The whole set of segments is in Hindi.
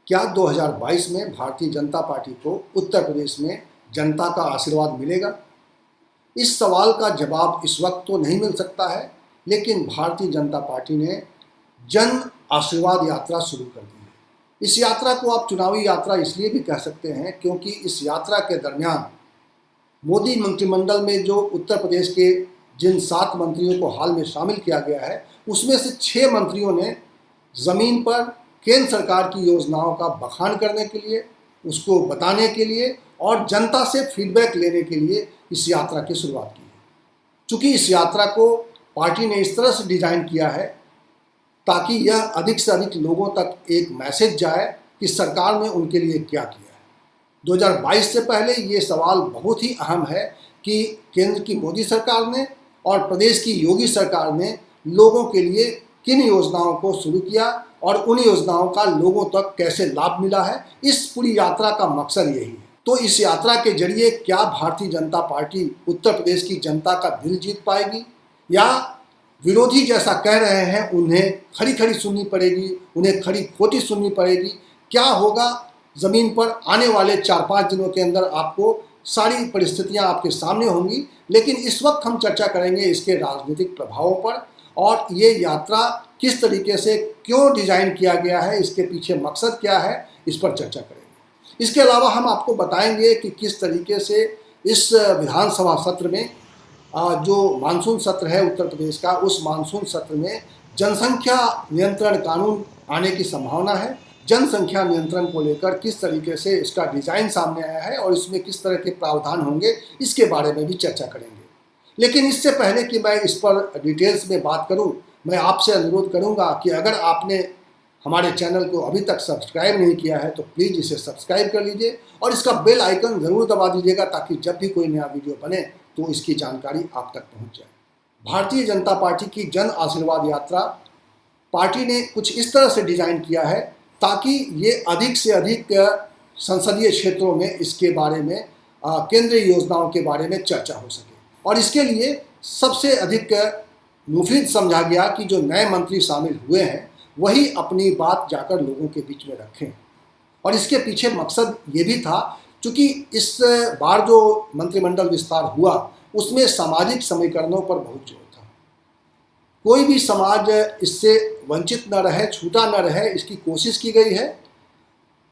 क्या 2022 में भारतीय जनता पार्टी को उत्तर प्रदेश में जनता का आशीर्वाद मिलेगा? इस सवाल का जवाब इस वक्त तो नहीं मिल सकता है, लेकिन भारतीय जनता पार्टी ने जन आशीर्वाद यात्रा शुरू कर दी है। इस यात्रा को आप चुनावी यात्रा इसलिए भी कह सकते हैं क्योंकि इस यात्रा के दरमियान मोदी मंत्रिमंडल में जो उत्तर प्रदेश के जिन 7 मंत्रियों को हाल में शामिल किया गया है, उसमें से 6 मंत्रियों ने ज़मीन पर केंद्र सरकार की योजनाओं का बखान करने के लिए, उसको बताने के लिए और जनता से फीडबैक लेने के लिए इस यात्रा की शुरुआत की है। चूँकि इस यात्रा को पार्टी ने इस तरह से डिज़ाइन किया है ताकि यह अधिक से अधिक लोगों तक एक मैसेज जाए कि सरकार ने उनके लिए क्या किया है। 2022 से पहले ये सवाल बहुत ही अहम है कि केंद्र की मोदी सरकार ने और प्रदेश की योगी सरकार ने लोगों के लिए किन योजनाओं को शुरू किया और उन योजनाओं का लोगों तक कैसे लाभ मिला है। इस पूरी यात्रा का मकसद यही है। तो इस यात्रा के जरिए क्या भारतीय जनता पार्टी उत्तर प्रदेश की जनता का दिल जीत पाएगी, या विरोधी जैसा कह रहे हैं उन्हें खड़ी खड़ी सुननी पड़ेगी, उन्हें खड़ी खोटी सुननी पड़ेगी? क्या होगा ज़मीन पर आने वाले 4-5 दिनों के अंदर आपको सारी परिस्थितियां आपके सामने होंगी। लेकिन इस वक्त हम चर्चा करेंगे इसके राजनीतिक प्रभावों पर और ये यात्रा किस तरीके से क्यों डिज़ाइन किया गया है, इसके पीछे मकसद क्या है, इस पर चर्चा करेंगे। इसके अलावा हम आपको बताएंगे कि किस तरीके से इस विधानसभा सत्र में जो मानसून सत्र है उत्तर प्रदेश का, उस मानसून सत्र में जनसंख्या नियंत्रण कानून आने की संभावना है। जनसंख्या नियंत्रण को लेकर किस तरीके से इसका डिज़ाइन सामने आया है और इसमें किस तरह के प्रावधान होंगे, इसके बारे में भी चर्चा करेंगे। लेकिन इससे पहले कि मैं इस पर डिटेल्स में बात करूं, मैं आपसे अनुरोध करूंगा कि अगर आपने हमारे चैनल को अभी तक सब्सक्राइब नहीं किया है तो प्लीज़ इसे सब्सक्राइब कर लीजिए और इसका बेल आइकन ज़रूर दबा दीजिएगा ताकि जब भी कोई नया वीडियो बने तो इसकी जानकारी आप तक पहुंच जाए। भारतीय जनता पार्टी की जन आशीर्वाद यात्रा पार्टी ने कुछ इस तरह से डिज़ाइन किया है ताकि ये अधिक से अधिक संसदीय क्षेत्रों में इसके बारे में केंद्रीय योजनाओं के बारे में चर्चा हो सके। और इसके लिए सबसे अधिक मुफीद समझा गया कि जो नए मंत्री शामिल हुए हैं वही अपनी बात जाकर लोगों के बीच में रखें। और इसके पीछे मकसद ये भी था, चूँकि इस बार जो मंत्रिमंडल विस्तार हुआ उसमें सामाजिक समीकरणों पर बहुत जोर था। कोई भी समाज इससे वंचित न रहे, छूटा न रहे, इसकी कोशिश की गई है।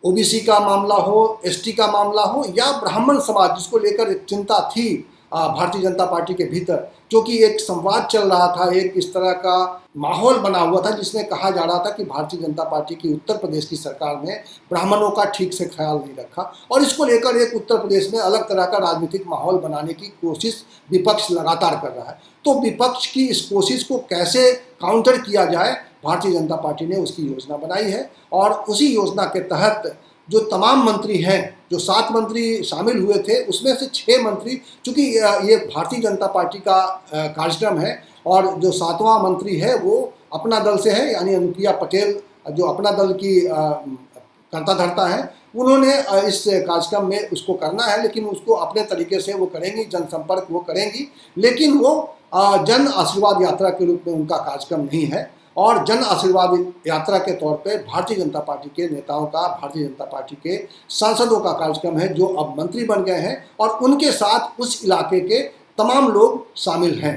ओबीसी का मामला हो, एसटी का मामला हो या ब्राह्मण समाज, जिसको लेकर एक चिंता थी भारतीय जनता पार्टी के भीतर, क्योंकि एक संवाद चल रहा था, एक इस तरह का माहौल बना हुआ था जिसमें कहा जा रहा था कि भारतीय जनता पार्टी की उत्तर प्रदेश की सरकार ने ब्राह्मणों का ठीक से ख्याल नहीं रखा और इसको लेकर एक उत्तर प्रदेश में अलग तरह का राजनीतिक माहौल बनाने की कोशिश विपक्ष लगातार कर रहा है। तो विपक्ष की इस कोशिश को कैसे काउंटर किया जाए, भारतीय जनता पार्टी ने उसकी योजना बनाई है और उसी योजना के तहत जो तमाम मंत्री हैं, जो 7 मंत्री शामिल हुए थे उसमें से 6 मंत्री, चूँकि ये भारतीय जनता पार्टी का कार्यक्रम है और जो 7वां मंत्री है वो अपना दल से है, यानी अनुप्रिया पटेल जो अपना दल की कर्ता धर्ता है, उन्होंने इस कार्यक्रम में उसको करना है, लेकिन उसको अपने तरीके से वो करेंगी, जनसंपर्क वो करेंगी, लेकिन वो जन आशीर्वाद यात्रा के रूप में उनका कार्यक्रम नहीं है। और जन आशीर्वाद यात्रा के तौर पे भारतीय जनता पार्टी के नेताओं का, भारतीय जनता पार्टी के सांसदों का कार्यक्रम है जो अब मंत्री बन गए हैं और उनके साथ उस इलाके के तमाम लोग शामिल हैं।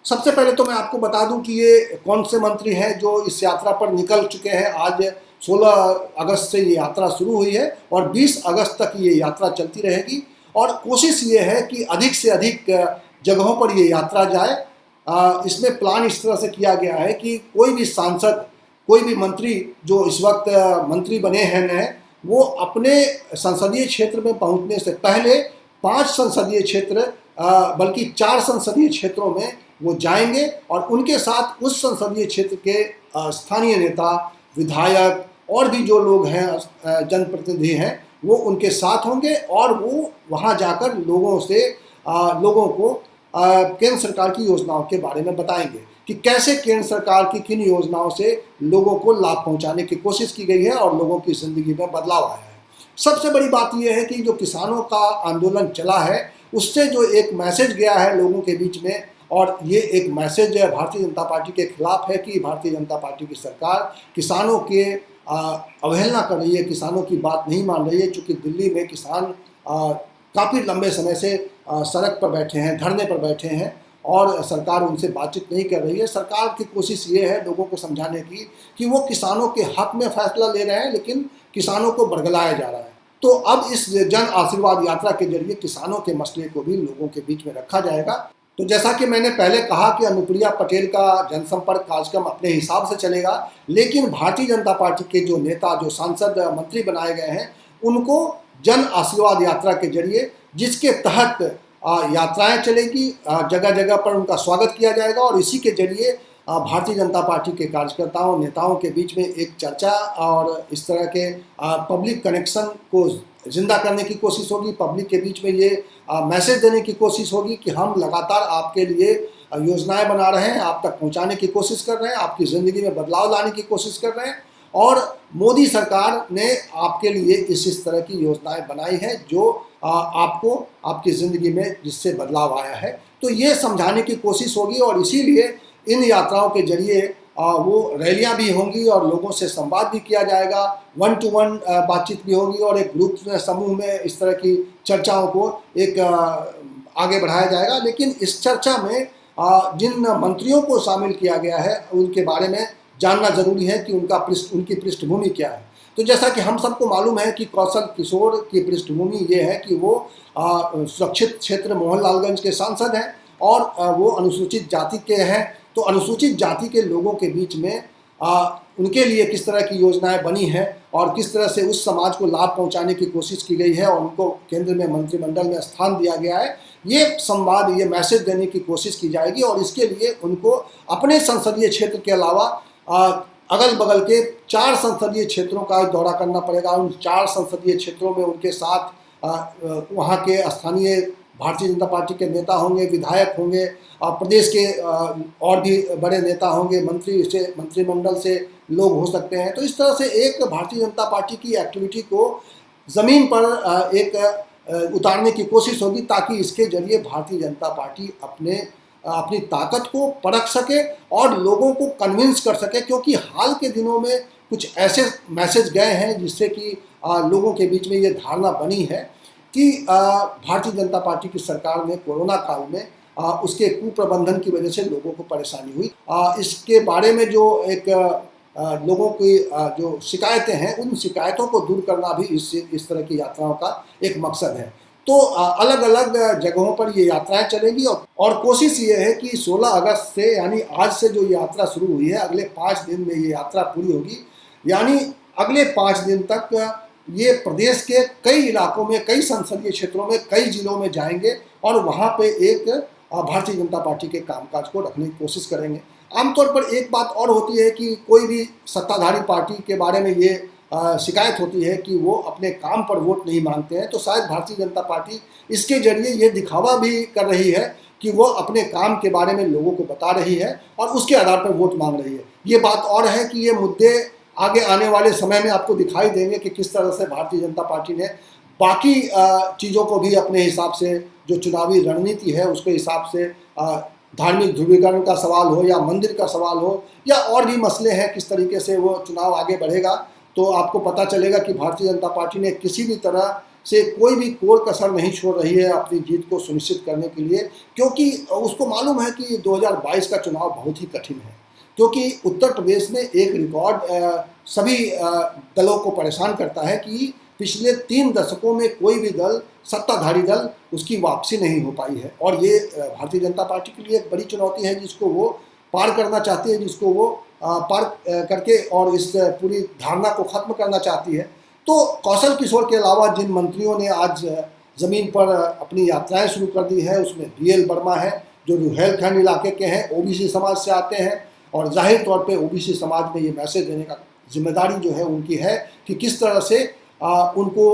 सबसे पहले तो मैं आपको बता दूं कि ये कौन से मंत्री हैं जो इस यात्रा पर निकल चुके हैं। आज 16 अगस्त से ये यात्रा शुरू हुई है और 20 अगस्त तक ये यात्रा चलती रहेगी और कोशिश ये है कि अधिक से अधिक जगहों पर ये यात्रा जाए। इसमें प्लान इस तरह से किया गया है कि कोई भी सांसद, कोई भी मंत्री जो इस वक्त मंत्री बने हैं नए, वो अपने संसदीय क्षेत्र में पहुंचने से पहले 5 संसदीय क्षेत्र बल्कि 4 संसदीय क्षेत्रों में वो जाएंगे और उनके साथ उस संसदीय क्षेत्र के स्थानीय नेता, विधायक और भी जो लोग हैं, जनप्रतिनिधि हैं, वो उनके साथ होंगे और वो वहाँ जाकर लोगों को केंद्र सरकार की योजनाओं के बारे में बताएंगे कि कैसे केंद्र सरकार की किन योजनाओं से लोगों को लाभ पहुंचाने की कोशिश की गई है और लोगों की ज़िंदगी में बदलाव आया है। सबसे बड़ी बात यह है कि जो किसानों का आंदोलन चला है उससे जो एक मैसेज गया है लोगों के बीच में, और ये एक मैसेज भारतीय जनता पार्टी के खिलाफ है कि भारतीय जनता पार्टी की सरकार किसानों के अवहेलना कर रही है, किसानों की बात नहीं मान रही है। चूँकि दिल्ली में किसान काफ़ी लंबे समय से सड़क पर बैठे हैं, धरने पर बैठे हैं और सरकार उनसे बातचीत नहीं कर रही है। सरकार की कोशिश ये है लोगों को समझाने की कि वो किसानों के हक में फैसला ले रहे हैं, लेकिन किसानों को बरगलाया जा रहा है। तो अब इस जन आशीर्वाद यात्रा के जरिए किसानों के मसले को भी लोगों के बीच में रखा जाएगा। तो जैसा कि मैंने पहले कहा कि अनुप्रिया पटेल का जनसंपर्क कार्यक्रम अपने हिसाब से चलेगा, लेकिन भारतीय जनता पार्टी के जो नेता, जो सांसद, मंत्री बनाए गए हैं, उनको जन आशीर्वाद यात्रा के जरिए, जिसके तहत यात्राएं चलेगी, जगह जगह पर उनका स्वागत किया जाएगा और इसी के जरिए भारतीय जनता पार्टी के कार्यकर्ताओं, नेताओं के बीच में एक चर्चा और इस तरह के पब्लिक कनेक्शन को जिंदा करने की कोशिश होगी। पब्लिक के बीच में ये मैसेज देने की कोशिश होगी कि हम लगातार आपके लिए योजनाएं बना रहे हैं, आप तक पहुंचाने की कोशिश कर रहे हैं, आपकी ज़िंदगी में बदलाव लाने की कोशिश कर रहे हैं और मोदी सरकार ने आपके लिए इस तरह की योजनाएं बनाई हैं जो आपको आपकी ज़िंदगी में जिससे बदलाव आया है। तो ये समझाने की कोशिश होगी और इसीलिए इन यात्राओं के जरिए वो रैलियां भी होंगी और लोगों से संवाद भी किया जाएगा, 1 to 1 बातचीत भी होगी और एक ग्रुप में, समूह में इस तरह की चर्चाओं को एक आगे बढ़ाया जाएगा। लेकिन इस चर्चा में जिन मंत्रियों को शामिल किया गया है उनके बारे में जानना जरूरी है कि उनकी पृष्ठभूमि क्या है। तो जैसा कि हम सबको मालूम है कि कौशल किशोर की पृष्ठभूमि ये है कि वो सुरक्षित क्षेत्र मोहनलालगंज के सांसद हैं और वो अनुसूचित जाति के हैं। तो अनुसूचित जाति के लोगों के बीच में उनके लिए किस तरह की योजनाएं बनी हैं और किस तरह से उस समाज को लाभ पहुंचाने की कोशिश की गई है और उनको केंद्र में मंत्रिमंडल में स्थान दिया गया है, ये संवाद, ये मैसेज देने की कोशिश की जाएगी। और इसके लिए उनको अपने संसदीय क्षेत्र के अलावा अगल बगल के 4 संसदीय क्षेत्रों का दौरा करना पड़ेगा। उन 4 संसदीय क्षेत्रों में उनके साथ वहाँ के स्थानीय भारतीय जनता पार्टी के नेता होंगे, विधायक होंगे, प्रदेश के और भी बड़े नेता होंगे, मंत्रिमंडल से लोग हो सकते हैं। तो इस तरह से एक भारतीय जनता पार्टी की एक्टिविटी को ज़मीन पर एक उतारने की कोशिश होगी ताकि इसके जरिए भारतीय जनता पार्टी अपनी ताकत को परख सके और लोगों को कन्विंस कर सके। क्योंकि हाल के दिनों में कुछ ऐसे मैसेज गए हैं जिससे कि लोगों के बीच में ये धारणा बनी है कि भारतीय जनता पार्टी की सरकार ने कोरोना काल में उसके कुप्रबंधन की वजह से लोगों को परेशानी हुई। इसके बारे में जो एक लोगों की जो शिकायतें हैं, उन शिकायतों को दूर करना भी इस तरह की यात्राओं का एक मकसद है। तो अलग अलग जगहों पर ये यात्राएं चलेगी और कोशिश ये है कि 16 अगस्त से, यानी आज से जो यात्रा शुरू हुई है, अगले 5 दिन में ये यात्रा पूरी होगी। यानी अगले 5 दिन तक ये प्रदेश के कई इलाकों में, कई संसदीय क्षेत्रों में, कई जिलों में जाएंगे और वहाँ पे एक भारतीय जनता पार्टी के कामकाज को रखने की कोशिश करेंगे। आमतौर पर एक बात और होती है कि कोई भी सत्ताधारी पार्टी के बारे में ये शिकायत होती है कि वो अपने काम पर वोट नहीं मांगते हैं। तो शायद भारतीय जनता पार्टी इसके जरिए ये दिखावा भी कर रही है कि वो अपने काम के बारे में लोगों को बता रही है और उसके आधार पर वोट मांग रही है। ये बात और है कि ये मुद्दे आगे आने वाले समय में आपको दिखाई देंगे कि किस तरह से भारतीय जनता पार्टी ने बाकी चीज़ों को भी अपने हिसाब से, जो चुनावी रणनीति है उसके हिसाब से, धार्मिक ध्रुवीकरण का सवाल हो या मंदिर का सवाल हो या और भी मसले हैं, किस तरीके से वो चुनाव आगे बढ़ेगा। तो आपको पता चलेगा कि भारतीय जनता पार्टी ने किसी भी तरह से कोई भी कोर कसर नहीं छोड़ रही है अपनी जीत को सुनिश्चित करने के लिए, क्योंकि उसको मालूम है कि 2022 का चुनाव बहुत ही कठिन है। क्योंकि उत्तर प्रदेश में एक रिकॉर्ड सभी दलों को परेशान करता है कि पिछले 3 दशकों में कोई भी दल, सत्ताधारी दल, उसकी वापसी नहीं हो पाई है। और ये भारतीय जनता पार्टी के लिए एक बड़ी चुनौती है जिसको वो पार करना चाहती है, जिसको वो पार करके और इस पूरी धारणा को ख़त्म करना चाहती है। तो कौशल किशोर के अलावा जिन मंत्रियों ने आज ज़मीन पर अपनी यात्राएं शुरू कर दी है, उसमें BL वर्मा है जो रुहेलखंड इलाके के हैं, OBC समाज से आते हैं और जाहिर तौर पे OBC समाज में ये मैसेज देने का जिम्मेदारी जो है उनकी है कि किस तरह से उनको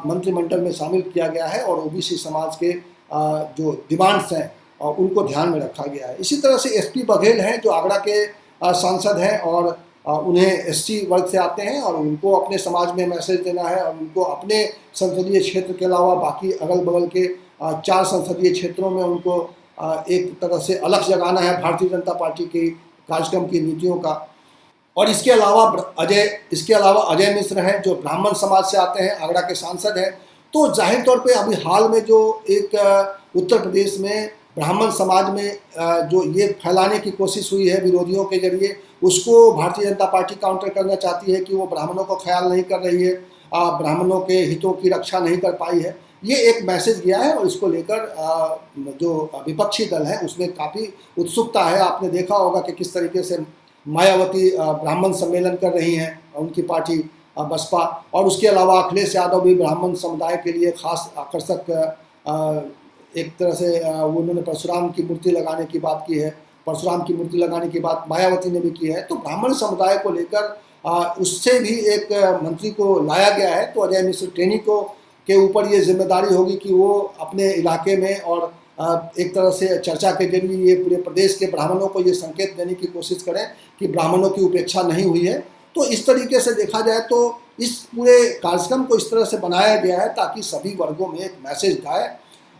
मंत्रिमंडल में शामिल किया गया है और OBC समाज के जो डिमांड्स हैं उनको ध्यान में रखा गया है। इसी तरह से SP बघेल हैं जो आगरा के सांसद हैं और उन्हें SC वर्ग से आते हैं और उनको अपने समाज में मैसेज देना है और उनको अपने संसदीय क्षेत्र के अलावा बाकी अगल बगल के 4 संसदीय क्षेत्रों में उनको एक तरह से अलग जगाना है भारतीय जनता पार्टी के कार्यक्रम की नीतियों का। और इसके अलावा अजय मिश्र हैं जो ब्राह्मण समाज से आते हैं, आगरा के सांसद हैं। तो जाहिर तौर पे अभी हाल में जो एक उत्तर प्रदेश में ब्राह्मण समाज में जो ये फैलाने की कोशिश हुई है विरोधियों के जरिए, उसको भारतीय जनता पार्टी काउंटर करना चाहती है कि वो ब्राह्मणों को ख्याल नहीं कर रही है, ब्राह्मणों के हितों की रक्षा नहीं कर पाई है। ये एक मैसेज गया है और इसको लेकर जो विपक्षी दल है उसमें काफ़ी उत्सुकता है। आपने देखा होगा कि किस तरीके से मायावती ब्राह्मण सम्मेलन कर रही हैं, उनकी पार्टी बसपा, और उसके अलावा अखिलेश यादव भी ब्राह्मण समुदाय के लिए खास आकर्षक एक तरह से उन्होंने परशुराम की मूर्ति लगाने की बात की है। परशुराम की मूर्ति लगाने की बात मायावती ने भी की है। तो ब्राह्मण समुदाय को लेकर उससे भी एक मंत्री को लाया गया है। तो अजय मिश्र टेनी को के ऊपर ये जिम्मेदारी होगी कि वो अपने इलाके में और एक तरह से चर्चा के जरिए ये पूरे प्रदेश के ब्राह्मणों को ये संकेत देने की कोशिश करें कि ब्राह्मणों की उपेक्षा नहीं हुई है। तो इस तरीके से देखा जाए तो इस पूरे कार्यक्रम को इस तरह से बनाया गया है ताकि सभी वर्गों में एक मैसेज जाए।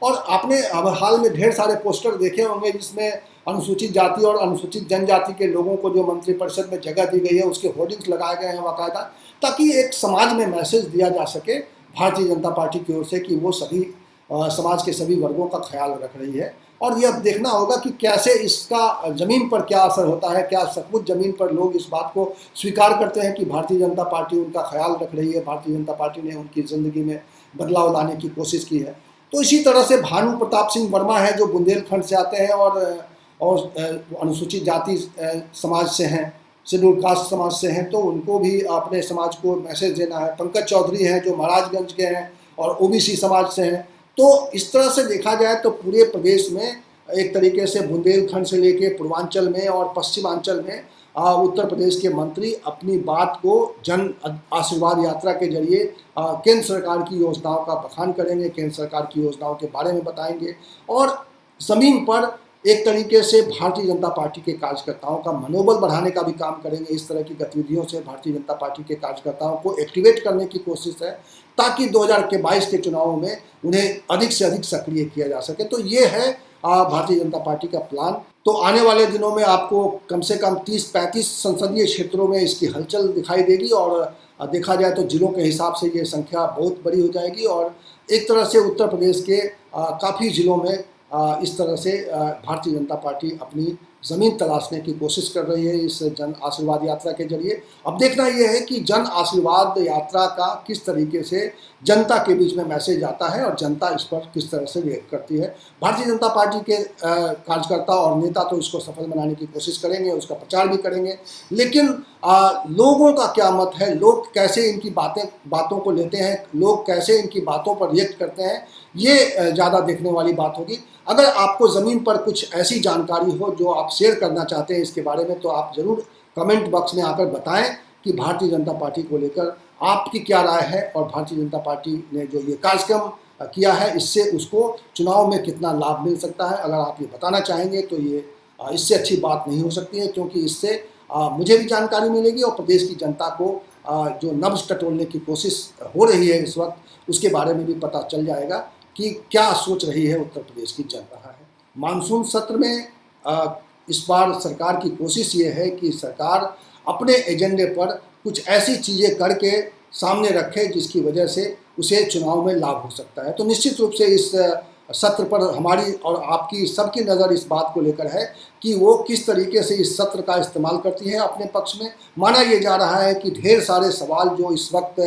और आपने हाल में ढेर सारे पोस्टर देखे होंगे जिसमें अनुसूचित जाति और अनुसूचित जनजाति के लोगों को जो मंत्रिपरिषद में जगह दी गई है उसके होर्डिंग्स लगाए गए हैं बाकायदा, ताकि एक समाज में मैसेज दिया जा सके भारतीय जनता पार्टी की ओर से कि वो सभी समाज के सभी वर्गों का ख्याल रख रही है। और ये अब देखना होगा कि कैसे इसका ज़मीन पर क्या असर होता है, क्या सचमुच ज़मीन पर लोग इस बात को स्वीकार करते हैं कि भारतीय जनता पार्टी उनका ख्याल रख रही है, भारतीय जनता पार्टी ने उनकी ज़िंदगी में बदलाव लाने की कोशिश की है। तो इसी तरह से भानु प्रताप सिंह वर्मा है जो बुंदेलखंड से आते हैं और अनुसूचित जाति समाज से हैं, शेड्यूल कास्ट समाज से हैं, तो उनको भी अपने समाज को मैसेज देना है। पंकज चौधरी हैं जो महाराजगंज के हैं और ओबीसी समाज से हैं। तो इस तरह से देखा जाए तो पूरे प्रदेश में एक तरीके से बुंदेलखंड से लेके पूर्वांचल में और पश्चिमांचल में उत्तर प्रदेश के मंत्री अपनी बात को जन आशीर्वाद यात्रा के जरिए केंद्र सरकार की योजनाओं का बखान करेंगे, केंद्र सरकार की योजनाओं के बारे में बताएंगे और ज़मीन पर एक तरीके से भारतीय जनता पार्टी के कार्यकर्ताओं का मनोबल बढ़ाने का भी काम करेंगे। इस तरह की गतिविधियों से भारतीय जनता पार्टी के कार्यकर्ताओं को एक्टिवेट करने की कोशिश है ताकि 2022 के चुनावों में उन्हें अधिक से अधिक सक्रिय किया जा सके। तो ये है भारतीय जनता पार्टी का प्लान। तो आने वाले दिनों में आपको कम से कम 30-35 संसदीय क्षेत्रों में इसकी हलचल दिखाई देगी और देखा जाए तो जिलों के हिसाब से ये संख्या बहुत बड़ी हो जाएगी और एक तरह से उत्तर प्रदेश के काफ़ी ज़िलों में इस तरह से भारतीय जनता पार्टी अपनी ज़मीन तलाशने की कोशिश कर रही है इस जन आशीर्वाद यात्रा के जरिए। अब देखना यह है कि जन आशीर्वाद यात्रा का किस तरीके से जनता के बीच में मैसेज आता है और जनता इस पर किस तरह से रिएक्ट करती है। भारतीय जनता पार्टी के कार्यकर्ता और नेता तो इसको सफल बनाने की कोशिश करेंगे, उसका प्रचार भी करेंगे, लेकिन लोगों का क्या मत है, लोग कैसे इनकी बातों को लेते हैं, लोग कैसे इनकी बातों पर रिएक्ट करते हैं, ये ज़्यादा देखने वाली बात होगी। अगर आपको ज़मीन पर कुछ ऐसी जानकारी हो जो आप शेयर करना चाहते हैं इसके बारे में, तो आप ज़रूर कमेंट बॉक्स में आकर बताएं कि भारतीय जनता पार्टी को लेकर आपकी क्या राय है और भारतीय जनता पार्टी ने जो ये कार्यक्रम किया है इससे उसको चुनाव में कितना लाभ मिल सकता है। अगर आप ये बताना चाहेंगे तो ये इससे अच्छी बात नहीं हो सकती है, क्योंकि इससे मुझे भी जानकारी मिलेगी और प्रदेश की जनता को जो नब्ज़ टटोलने की कोशिश हो रही है इस वक्त उसके बारे में भी पता चल जाएगा कि क्या सोच रही है उत्तर प्रदेश की जनता है। मानसून सत्र में इस बार सरकार की कोशिश ये है कि सरकार अपने एजेंडे पर कुछ ऐसी चीज़ें करके सामने रखे जिसकी वजह से उसे चुनाव में लाभ हो सकता है। तो निश्चित रूप से इस सत्र पर हमारी और आपकी सबकी नज़र इस बात को लेकर है कि वो किस तरीके से इस सत्र का इस्तेमाल करती है अपने पक्ष में। माना ये जा रहा है कि ढेर सारे सवाल जो इस वक्त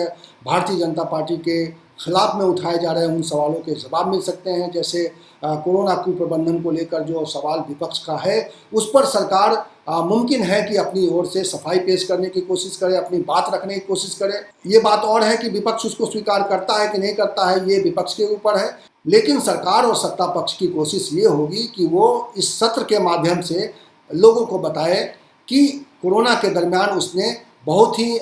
भारतीय जनता पार्टी के खिलाफ में उठाए जा रहे हैं उन सवालों के जवाब मिल सकते हैं। जैसे कोरोना कुप्रबंधन को लेकर जो सवाल विपक्ष का है उस पर सरकार मुमकिन है कि अपनी ओर से सफाई पेश करने की कोशिश करे, अपनी बात रखने की कोशिश करे। ये बात और है कि विपक्ष उसको स्वीकार करता है कि नहीं करता है, ये विपक्ष के ऊपर है। लेकिन सरकार और सत्ता पक्ष की कोशिश ये होगी कि वो इस सत्र के माध्यम से लोगों को बताए कि कोरोना के दरमियान उसने बहुत ही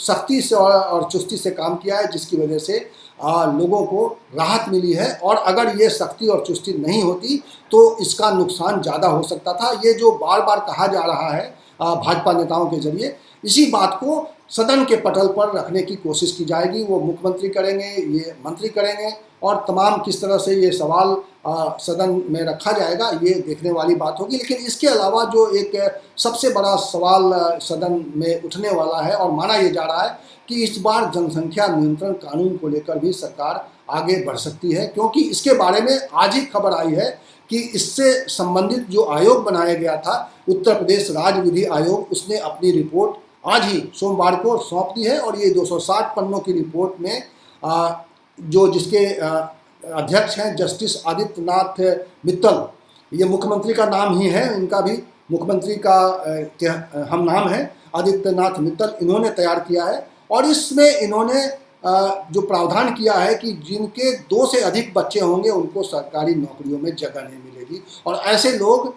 सख्ती से और चुस्ती से काम किया है, जिसकी वजह से लोगों को राहत मिली है। और अगर ये सख्ती और चुस्ती नहीं होती तो इसका नुकसान ज़्यादा हो सकता था। ये जो बार बार कहा जा रहा है भाजपा नेताओं के जरिए, इसी बात को सदन के पटल पर रखने की कोशिश की जाएगी। वो मुख्यमंत्री करेंगे, ये मंत्री करेंगे और तमाम किस तरह से ये सवाल सदन में रखा जाएगा, ये देखने वाली बात होगी। लेकिन इसके अलावा जो एक सबसे बड़ा सवाल सदन में उठने वाला है और माना ये जा रहा है कि इस बार जनसंख्या नियंत्रण कानून को लेकर भी सरकार आगे बढ़ सकती है, क्योंकि इसके बारे में आज ही खबर आई है कि इससे संबंधित जो आयोग बनाया गया था, उत्तर प्रदेश राज्य विधि आयोग, उसने अपनी रिपोर्ट आज ही सोमवार को सौंप दी है। और ये 260 पन्नों की रिपोर्ट में जो जिसके अध्यक्ष हैं जस्टिस आदित्यनाथ मित्तल, ये मुख्यमंत्री का नाम ही है, इनका भी मुख्यमंत्री का हम नाम है आदित्यनाथ मित्तल, इन्होंने तैयार किया है। और इसमें इन्होंने जो प्रावधान किया है कि जिनके 2 से अधिक बच्चे होंगे उनको सरकारी नौकरियों में जगह नहीं मिलेगी, और ऐसे लोग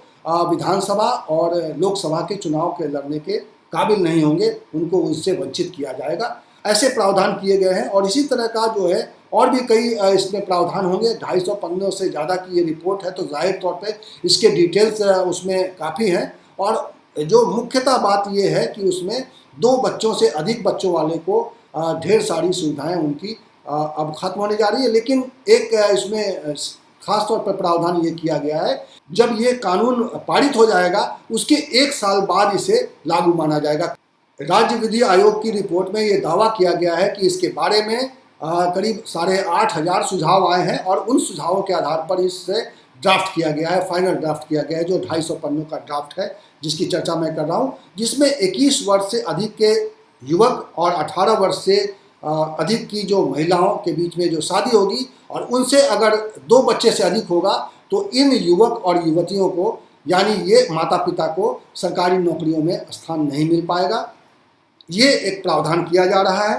विधानसभा और लोकसभा के चुनाव के लड़ने के काबिल नहीं होंगे, उनको उससे वंचित किया जाएगा। ऐसे प्रावधान किए गए हैं। और इसी तरह का जो है और भी कई इसमें प्रावधान होंगे। 250 पन्नों से ज़्यादा की ये रिपोर्ट है, तो जाहिर तौर पे इसके डिटेल्स उसमें काफ़ी हैं। और जो मुख्यतः बात ये है कि उसमें 2 बच्चों से अधिक बच्चों वाले को ढेर सारी सुविधाएं उनकी अब खत्म होने जा रही है। लेकिन एक इसमें खास तौर पर प्रावधान ये किया गया है, जब ये कानून पारित हो जाएगा उसके 1 साल बाद इसे लागू माना जाएगा। राज्य विधि आयोग की रिपोर्ट में ये दावा किया गया है कि इसके बारे में करीब 8,500 सुझाव आए हैं, और उन सुझावों के आधार पर इससे ड्राफ्ट किया गया है, फाइनल ड्राफ्ट किया गया है, जो 250 पन्नों का ड्राफ्ट है जिसकी चर्चा मैं कर रहा हूँ, जिसमें 21 वर्ष से अधिक के युवक और 18 वर्ष से अधिक की जो महिलाओं के बीच में जो शादी होगी और उनसे अगर 2 बच्चे से अधिक होगा तो इन युवक और युवतियों को, यानी ये माता पिता को, सरकारी नौकरियों में स्थान नहीं मिल पाएगा। ये एक प्रावधान किया जा रहा है।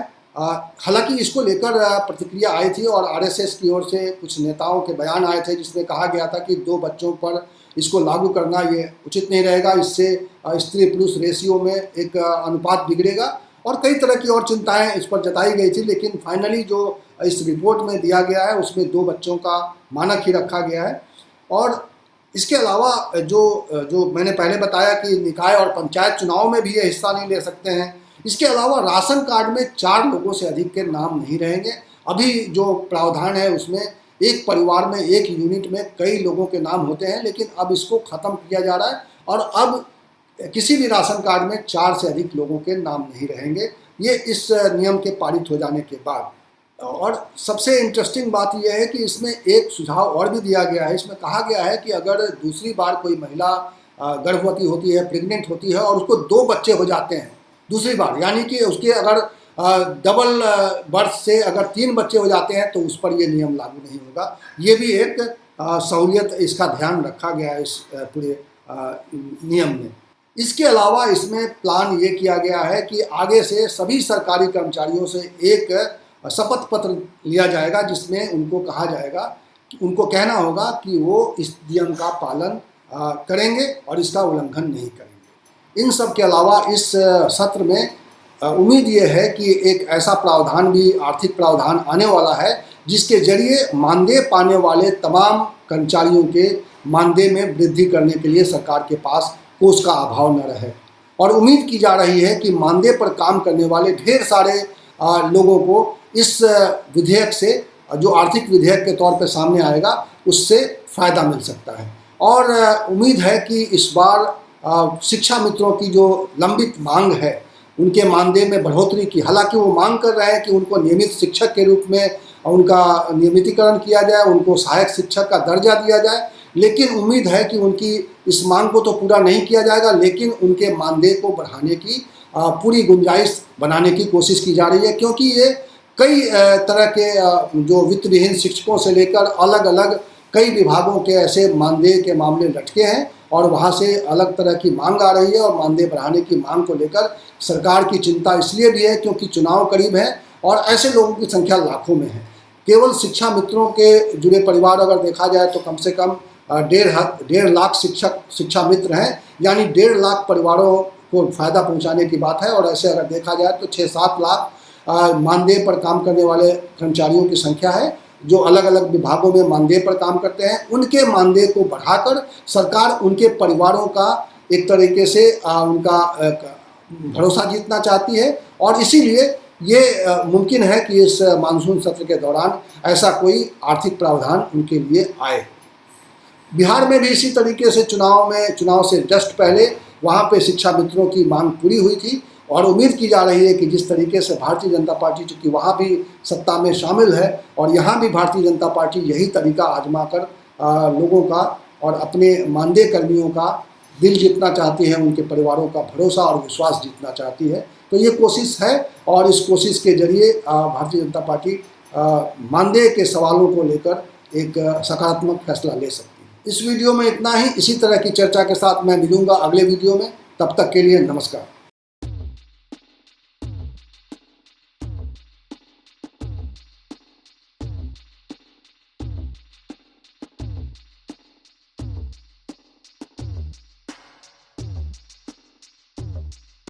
हालांकि इसको लेकर प्रतिक्रिया आई थी और आरएसएस की ओर से कुछ नेताओं के बयान आए थे, जिसमें कहा गया था कि 2 बच्चों पर इसको लागू करना ये उचित नहीं रहेगा, इससे स्त्री पुरुष रेशियो में एक अनुपात बिगड़ेगा, और कई तरह की और चिंताएं इस पर जताई गई थी। लेकिन फाइनली जो इस रिपोर्ट में दिया गया है उसमें 2 बच्चों का मानक ही रखा गया है। और इसके अलावा जो मैंने पहले बताया कि निकाय और पंचायत चुनाव में भी ये हिस्सा नहीं ले सकते हैं। इसके अलावा राशन कार्ड में 4 लोगों से अधिक के नाम नहीं रहेंगे। अभी जो प्रावधान है उसमें एक परिवार में, एक यूनिट में कई लोगों के नाम होते हैं, लेकिन अब इसको ख़त्म किया जा रहा है और अब किसी भी राशन कार्ड में 4 से अधिक लोगों के नाम नहीं रहेंगे, ये इस नियम के पारित हो जाने के बाद। और सबसे इंटरेस्टिंग बात यह है कि इसमें एक सुझाव और भी दिया गया है। इसमें कहा गया है कि अगर दूसरी बार कोई महिला गर्भवती होती है, प्रेग्नेंट होती है, और उसको 2 बच्चे हो जाते हैं दूसरी बार, यानी कि उसके अगर डबल बर्थ से अगर 3 बच्चे हो जाते हैं तो उस पर ये नियम लागू नहीं होगा। ये भी एक सहूलियत, इसका ध्यान रखा गया है इस पूरे नियम में। इसके अलावा इसमें प्लान ये किया गया है कि आगे से सभी सरकारी कर्मचारियों से एक शपथ पत्र लिया जाएगा, जिसमें उनको कहा जाएगा, उनको कहना होगा कि वो इस नियम का पालन करेंगे और इसका उल्लंघन नहीं करेंगे। इन सब के अलावा इस सत्र में उम्मीद ये है कि एक ऐसा प्रावधान भी, आर्थिक प्रावधान आने वाला है, जिसके जरिए मानदेय पाने वाले तमाम कर्मचारियों के मानदेय में वृद्धि करने के लिए सरकार के पास कोष का अभाव न रहे। और उम्मीद की जा रही है कि मानदेय पर काम करने वाले ढेर सारे लोगों को इस विधेयक से, जो आर्थिक विधेयक के तौर पर सामने आएगा, उससे फ़ायदा मिल सकता है। और उम्मीद है कि इस बार शिक्षा मित्रों की जो लंबित मांग है, उनके मानदेय में बढ़ोतरी की, हालांकि वो मांग कर रहे हैं कि उनको नियमित शिक्षक के रूप में उनका नियमितीकरण किया जाए, उनको सहायक शिक्षक का दर्जा दिया जाए, लेकिन उम्मीद है कि उनकी इस मांग को तो पूरा नहीं किया जाएगा, लेकिन उनके मानदेय को बढ़ाने की पूरी गुंजाइश बनाने की कोशिश की जा रही है। क्योंकि ये कई तरह के जो वित्त विहीन शिक्षकों से लेकर अलग अलग कई विभागों के ऐसे मानदेय के मामले लटके हैं और वहाँ से अलग तरह की मांग आ रही है। और मानदेय बढ़ाने की मांग को लेकर सरकार की चिंता इसलिए भी है क्योंकि चुनाव करीब है और ऐसे लोगों की संख्या लाखों में है। केवल शिक्षा मित्रों के जुड़े परिवार अगर देखा जाए तो कम से कम 1.5 लाख शिक्षा मित्र हैं, यानी 1.5 लाख परिवारों को फ़ायदा पहुंचाने की बात है। और ऐसे अगर देखा जाए तो 6-7 लाख मानदेय पर काम करने वाले कर्मचारियों की संख्या है, जो अलग अलग विभागों में मानदेय पर काम करते हैं। उनके मानदेय को बढ़ाकर सरकार उनके परिवारों का एक तरीके से उनका भरोसा जीतना चाहती है, और इसीलिए ये मुमकिन है कि इस मानसून सत्र के दौरान ऐसा कोई आर्थिक प्रावधान उनके लिए आए। बिहार में भी इसी तरीके से चुनाव से जस्ट पहले वहाँ पे शिक्षा मित्रों की मांग पूरी हुई थी और उम्मीद की जा रही है कि जिस तरीके से भारतीय जनता पार्टी, चूँकि वहाँ भी सत्ता में शामिल है और यहाँ भी भारतीय जनता पार्टी यही तरीका आजमा कर लोगों का और अपने मानदेय कर्मियों का दिल जीतना चाहती है, उनके परिवारों का भरोसा और विश्वास जीतना चाहती है। तो ये कोशिश है और इस कोशिश के जरिए भारतीय जनता पार्टी मानदेय के सवालों को लेकर एक सकारात्मक फैसला ले सकती है। इस वीडियो में इतना ही। इसी तरह की चर्चा के साथ मैं मिलूंगा अगले वीडियो में। तब तक के लिए नमस्कार।